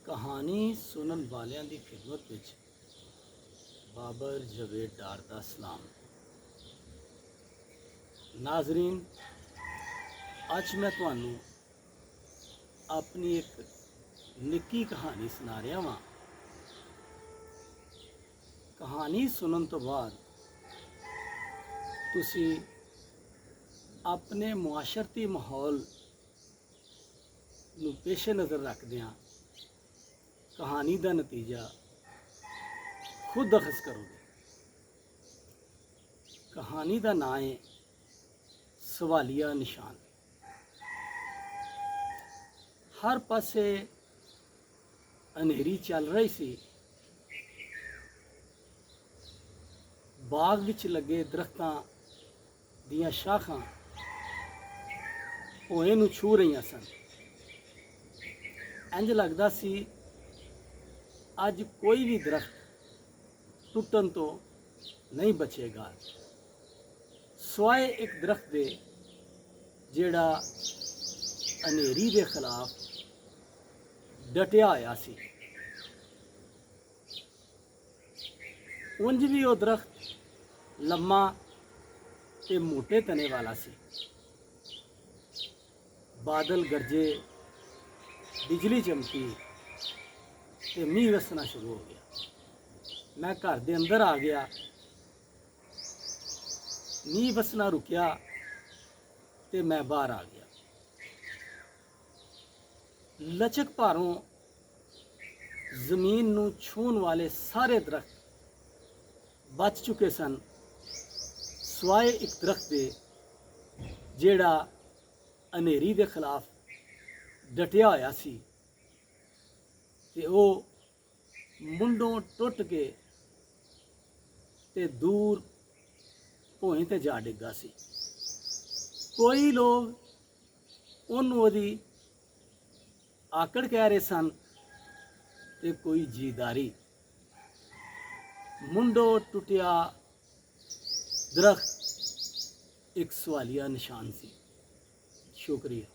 कहानी सुनन वालियां दी खिदमत विच बाबर जवेद डार दा सलाम। नाजरीन, अज मैं तुहानू अपनी एक निक्की कहानी सुना रहा वां। कहानी सुनन तो बाद तुसी अपने मुआशरती माहौल नू पेशे नज़र रखदियां कहानी का नतीजा खुद अखज़ करोगे। कहानी का नाम है सवालिया निशान। हर पासे अंधेरी चल रही सी। बाग विच लगे दरख्तां दियां शाखां होए नू छू रही सन। इंज लगदा सी अज कोई भी दरख्त टुटन तो नहीं बचेगा, सिवाय एक दरख्त दे जेड़ा अनेरी के खिलाफ डटिया होया सी। उंज भी वो दरख्त लम्मा ते मोटे तने वाला सी। बादल गरजे, बिजली चमकी ते मीह वसना शुरू हो गया। मैं घर दे अंदर आ गया। मीह वसना रुकिया ते मैं बाहर आ गया। लचक भारों जमीन नू छून वाले सारे दरख्त बच चुके सन, सिवाय एक दरख्त दे जेड़ा अनेरी के खिलाफ डटिया होया सी ते वो मुंडों टुट के ते दूर भोएं ते जा डिगा सी। कोई लोग उन्होंने ओदी आकड़ कह रहे सन ते कोई जीदारी। मुंडो टुटिया दरख्त एक सवालिया निशान सी। शुक्रिया।